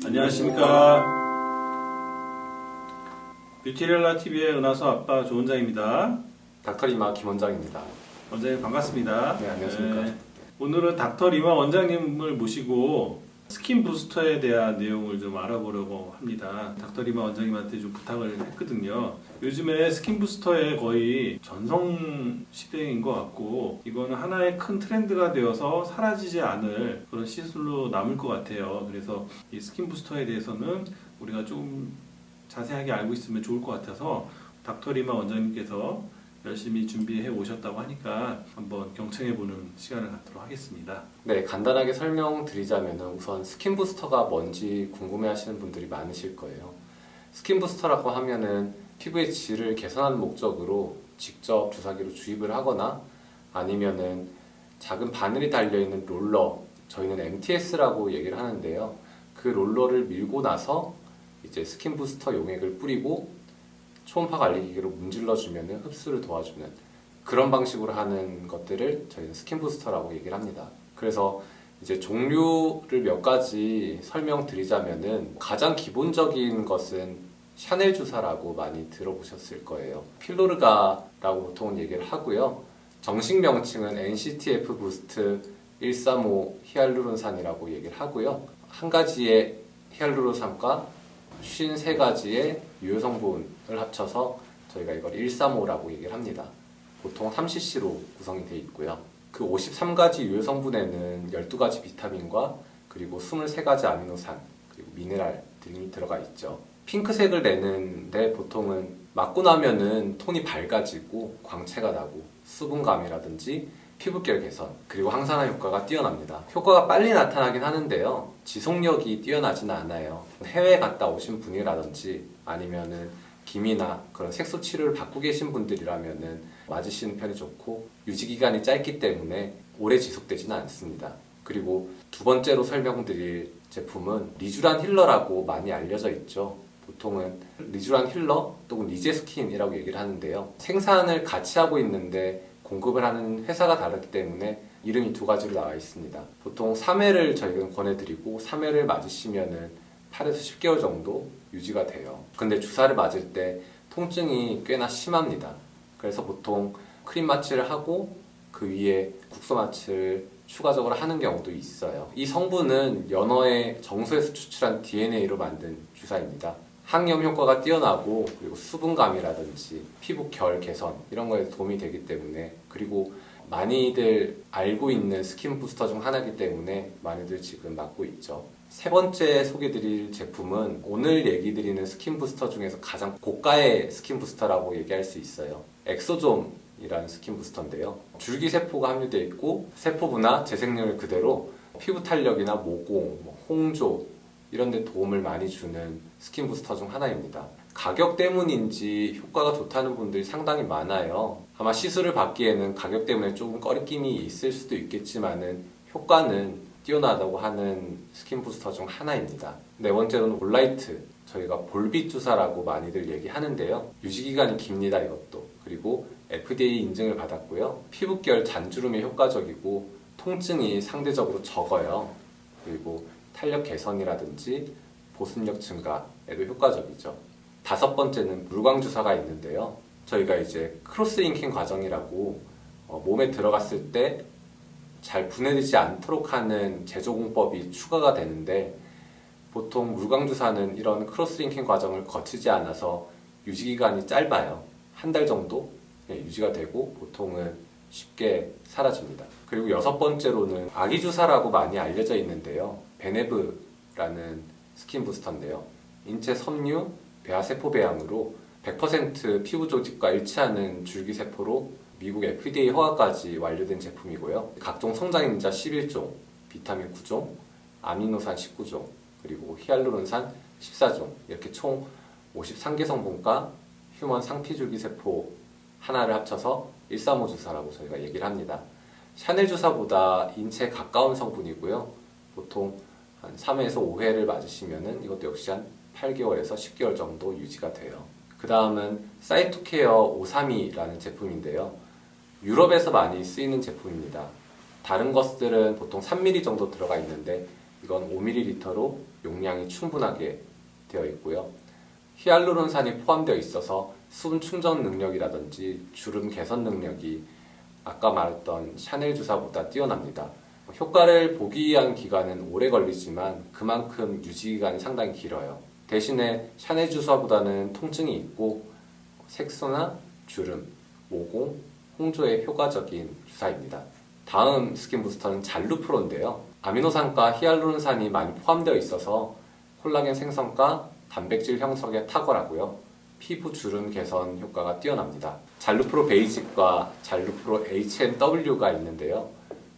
안녕하십니까. 뷰티렐라TV의 은하수 아빠 조원장입니다. 닥터리마 김원장입니다. 원장님 반갑습니다. 네, 안녕하십니까. 오늘은 닥터리마 원장님을 모시고 스킨 부스터에 대한 내용을 좀 알아보려고 합니다. 닥터리마 원장님한테 좀 부탁을 했거든요. 요즘에 스킨 부스터에 거의 전성 시대인 것 같고, 이거는 하나의 큰 트렌드가 되어서 사라지지 않을 그런 시술로 남을 것 같아요. 그래서 이 스킨 부스터에 대해서는 우리가 좀 자세하게 알고 있으면 좋을 것 같아서 닥터리마 원장님께서 열심히 준비해 오셨다고 하니까 한번 경청해보는 시간을 갖도록 하겠습니다. 네, 간단하게 설명드리자면 우선 스킨 부스터가 뭔지 궁금해하시는 분들이 많으실 거예요. 스킨 부스터라고 하면은 피부의 질을 개선하는 목적으로 직접 주사기로 주입을 하거나 아니면은 작은 바늘이 달려있는 롤러, 저희는 MTS라고 얘기를 하는데요. 그 롤러를 밀고 나서 이제 스킨 부스터 용액을 뿌리고 초음파 관리기계로 문질러주면 흡수를 도와주는 그런 방식으로 하는 것들을 저희는 스킨 부스터라고 얘기를 합니다. 그래서 이제 종류를 몇 가지 설명드리자면은 가장 기본적인 것은 샤넬 주사라고 많이 들어보셨을 거예요. 필로르가라고 보통 얘기를 하고요. 정식 명칭은 NCTF 부스트 135 히알루론산이라고 얘기를 하고요. 한 가지의 히알루론산과 53가지의 유효 성분을 합쳐서 저희가 이걸 135라고 얘기를 합니다. 보통 3cc로 구성이 되어 있고요. 그 53가지 유효 성분에는 12가지 비타민과 그리고 23가지 아미노산 그리고 미네랄 등이 들어가 있죠. 핑크색을 내는데 보통은 맞고 나면은 톤이 밝아지고 광채가 나고 수분감이라든지 피부결 개선 그리고 항산화 효과가 뛰어납니다. 효과가 빨리 나타나긴 하는데요, 지속력이 뛰어나지는 않아요. 해외 갔다 오신 분이라든지 아니면은 기미나 그런 색소 치료를 받고 계신 분들이라면은 맞으시는 편이 좋고, 유지 기간이 짧기 때문에 오래 지속되지는 않습니다. 그리고 두 번째로 설명드릴 제품은 리쥬란 힐러라고 많이 알려져 있죠. 보통은 리쥬란 힐러 또는 리제스킨이라고 얘기를 하는데요, 생산을 같이 하고 있는데 공급을 하는 회사가 다르기 때문에 이름이 두 가지로 나와 있습니다. 보통 3회를 저희는 권해드리고 3회를 맞으시면은 8에서 10개월 정도 유지가 돼요. 근데 주사를 맞을 때 통증이 꽤나 심합니다. 그래서 보통 크림 마취를 하고 그 위에 국소 마취를 추가적으로 하는 경우도 있어요. 이 성분은 연어의 정수에서 추출한 DNA로 만든 주사입니다. 항염 효과가 뛰어나고 그리고 수분감이라든지 피부 결 개선 이런 거에 도움이 되기 때문에, 그리고 많이들 알고 있는 스킨 부스터 중 하나이기 때문에 많이들 지금 맞고 있죠. 세 번째 소개드릴 제품은 오늘 얘기 드리는 스킨 부스터 중에서 가장 고가의 스킨 부스터라고 얘기할 수 있어요. 엑소좀이라는 스킨 부스터인데요, 줄기세포가 함유되어 있고 세포부나 재생력을 그대로 피부 탄력이나 모공, 홍조 이런 데 도움을 많이 주는 스킨 부스터 중 하나입니다. 가격 때문인지 효과가 좋다는 분들이 상당히 많아요. 아마 시술을 받기에는 가격 때문에 조금 꺼리낌이 있을 수도 있겠지만은 효과는 뛰어나다고 하는 스킨 부스터 중 하나입니다. 네 번째로는 올라이트, 저희가 볼빛 주사라고 많이들 얘기하는데요, 유지기간이 깁니다. 이것도. 그리고 FDA 인증을 받았고요, 피부결 잔주름에 효과적이고 통증이 상대적으로 적어요. 그리고 탄력 개선이라든지 보습력 증가에도 효과적이죠. 다섯 번째는 물광 주사가 있는데요, 저희가 이제 크로스 링킹 과정이라고 몸에 들어갔을 때 잘 분해되지 않도록 하는 제조공법이 추가가 되는데, 보통 물광 주사는 이런 크로스 링킹 과정을 거치지 않아서 유지기간이 짧아요. 한 달 정도 유지가 되고 보통은 쉽게 사라집니다. 그리고 여섯 번째로는 아기 주사라고 많이 알려져 있는데요, 베네브라는 스킨 부스터인데요, 인체 섬유 배아세포 배양으로 100% 피부 조직과 일치하는 줄기세포로 미국 FDA 허가까지 완료된 제품이고요. 각종 성장인자 11종, 비타민 9종, 아미노산 19종, 그리고 히알루론산 14종, 이렇게 총 53개 성분과 휴먼 상피줄기세포 하나를 합쳐서 135 주사라고 저희가 얘기를 합니다. 샤넬 주사보다 인체에 가까운 성분이고요. 보통 한 3회에서 5회를 맞으시면은 이것도 역시 한 8개월에서 10개월 정도 유지가 돼요. 그 다음은 사이토케어 532라는 제품인데요, 유럽에서 많이 쓰이는 제품입니다. 다른 것들은 보통 3ml 정도 들어가 있는데 이건 5ml로 용량이 충분하게 되어 있고요. 히알루론산이 포함되어 있어서 수분 충전 능력이라든지 주름 개선 능력이 아까 말했던 샤넬 주사보다 뛰어납니다. 효과를 보기 위한 기간은 오래 걸리지만 그만큼 유지 기간이 상당히 길어요. 대신에 샤넬 주사보다는 통증이 있고 색소나 주름, 모공, 홍조에 효과적인 주사입니다. 다음 스킨 부스터는 잘루프로인데요. 아미노산과 히알루론산이 많이 포함되어 있어서 콜라겐 생성과 단백질 형성에 탁월하고요. 피부 주름 개선 효과가 뛰어납니다. 잘루프로 베이직과 잘루프로 HMW가 있는데요.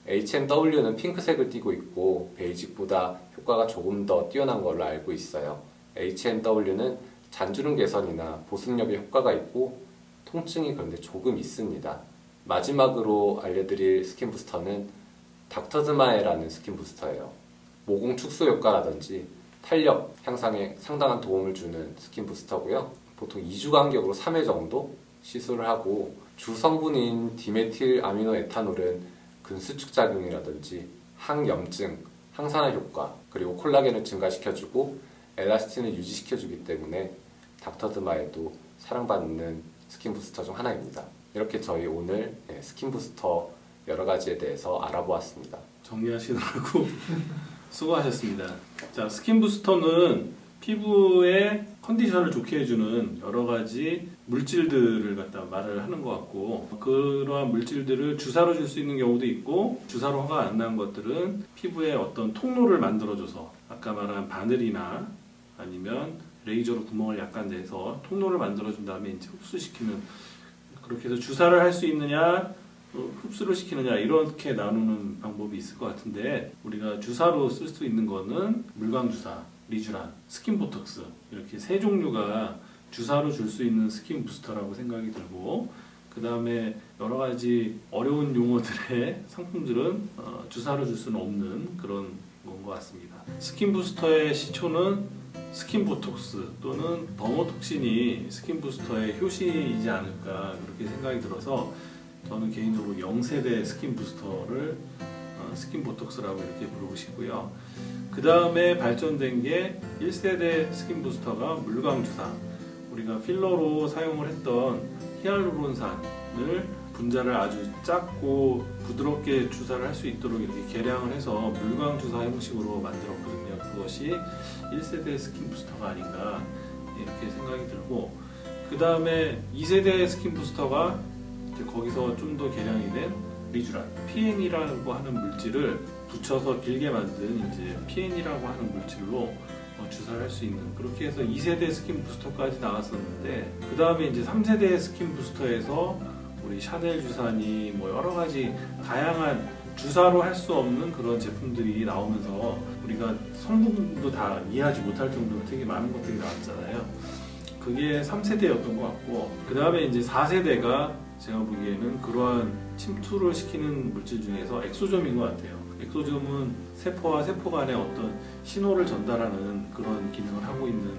HMW는 핑크색을 띠고 있고 베이직보다 효과가 조금 더 뛰어난 걸로 알고 있어요. HMW는 잔주름 개선이나 보습력에 효과가 있고 통증이 그런데 조금 있습니다. 마지막으로 알려드릴 스킨 부스터는 닥터드마에라는 스킨 부스터예요. 모공 축소 효과라든지 탄력 향상에 상당한 도움을 주는 스킨 부스터고요. 보통 2주 간격으로 3회 정도 시술을 하고 주 성분인 디메틸 아미노 에탄올은 근수축 작용이라든지 항염증, 항산화 효과, 그리고 콜라겐을 증가시켜주고 엘라스틴을 유지시켜주기 때문에 닥터드마에도 사랑받는 스킨 부스터 중 하나입니다. 이렇게 저희 오늘 스킨 부스터 여러 가지에 대해서 알아보았습니다. 정리하시느라고 수고하셨습니다. 자, 스킨 부스터는 피부의 컨디션을 좋게 해주는 여러 가지 물질들을 갖다 말을 하는 것 같고, 그러한 물질들을 주사로 줄 수 있는 경우도 있고, 주사로 허가 안 난 것들은 피부에 어떤 통로를 만들어줘서 아까 말한 바늘이나 아니면 레이저로 구멍을 약간 내서 통로를 만들어준 다음에 이제 흡수시키는, 그렇게 해서 주사를 할 수 있느냐 흡수를 시키느냐 이렇게 나누는 방법이 있을 것 같은데, 우리가 주사로 쓸 수 있는 거는 물광주사, 리쥬란, 스킨보톡스 이렇게 세 종류가 주사로 줄 수 있는 스킨 부스터라고 생각이 들고, 그 다음에 여러 가지 어려운 용어들의 상품들은 주사로 줄 수는 없는 그런 건 것 같습니다. 스킨 부스터의 시초는 스킨보톡스 또는 더모톡신이 스킨 부스터의 효시이지 않을까 그렇게 생각이 들어서, 저는 개인적으로 0세대 스킨 부스터를 스킨보톡스라고 이렇게 부르고 싶고요. 그 다음에 발전된 게 1세대 스킨 부스터가 물광주사, 우리가 필러로 사용을 했던 히알루론산을 분자를 아주 작고 부드럽게 주사를 할 수 있도록 이렇게 개량을 해서 물광주사 형식으로 만들었거든요. 그것이 1세대 스킨 부스터가 아닌가 이렇게 생각이 들고, 그 다음에 2세대 스킨 부스터가 이제 거기서 좀 더 개량이 된 리쥬란, PN이라고 하는 물질을 붙여서 길게 만든 이제 PN이라고 하는 물질로 주사를 할 수 있는, 그렇게 해서 2세대 스킨 부스터까지 나왔었는데, 그 다음에 이제 3세대 스킨 부스터에서 우리 샤넬 주사니 뭐 여러 가지 다양한 주사로 할 수 없는 그런 제품들이 나오면서 우리가 성분도 다 이해하지 못할 정도로 되게 많은 것들이 나왔잖아요. 그게 3세대였던 것 같고, 그 다음에 이제 4세대가 제가 보기에는 그러한 침투를 시키는 물질 중에서 엑소점인 것 같아요. 엑소점은 세포와 세포 간의 어떤 신호를 전달하는 그런 기능을 하고 있는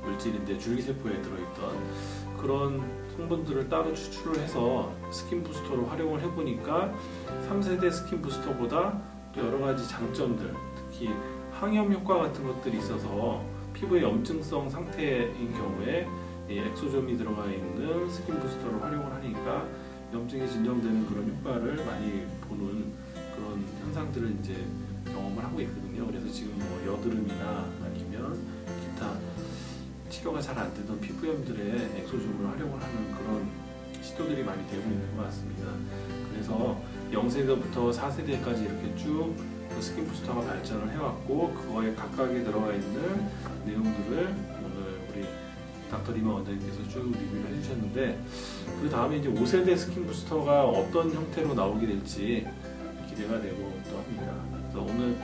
물질인데, 줄기세포에 들어있던 그런 성분들을 따로 추출을 해서 스킨 부스터로 활용을 해보니까 3세대 스킨 부스터보다 또 여러 가지 장점들, 특히 항염 효과 같은 것들이 있어서 피부의 염증성 상태인 경우에 이 엑소점이 들어가 있는 스킨 부스터를 활용을 하니까 염증이 진정되는 그런 효과를 많이 보는 그런 현상들을 이제 경험을 하고 있거든요. 그래서 지금 뭐 여드름이나 아니면 기타 치료가 잘 안 되던 피부염들의 엑소점을 활용을 하는 그런 시도들이 많이 되고 있는 것 같습니다. 그래서 0세대부터 4세대까지 이렇게 쭉 그 스킨 부스터가 발전을 해왔고, 그거에 각각에 들어가 있는 내용들을 오늘 우리 닥터 리마 원장님께서 쭉 리뷰를 해주셨는데, 그 다음에 이제 5세대 스킨 부스터가 어떤 형태로 나오게 될지 기대가 되고 또 합니다. 그래서 오늘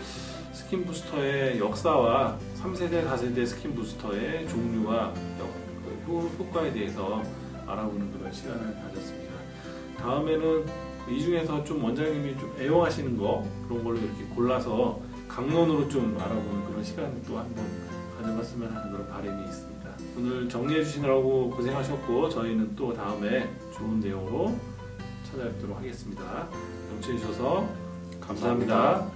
스킨 부스터의 역사와 3세대, 4세대 스킨 부스터의 종류와 효과에 대해서 알아보는 그런 시간을 가졌습니다. 다음에는 이 중에서 좀 원장님이 좀 애용하시는 거, 그런 걸로 이렇게 골라서 강론으로 좀 알아보는 그런 시간을 또 한번 가져봤으면 하는 그런 바람이 있습니다. 오늘 정리해 주시느라고 고생하셨고, 저희는 또 다음에 좋은 내용으로 찾아뵙도록 하겠습니다. 영청해 주셔서 감사합니다.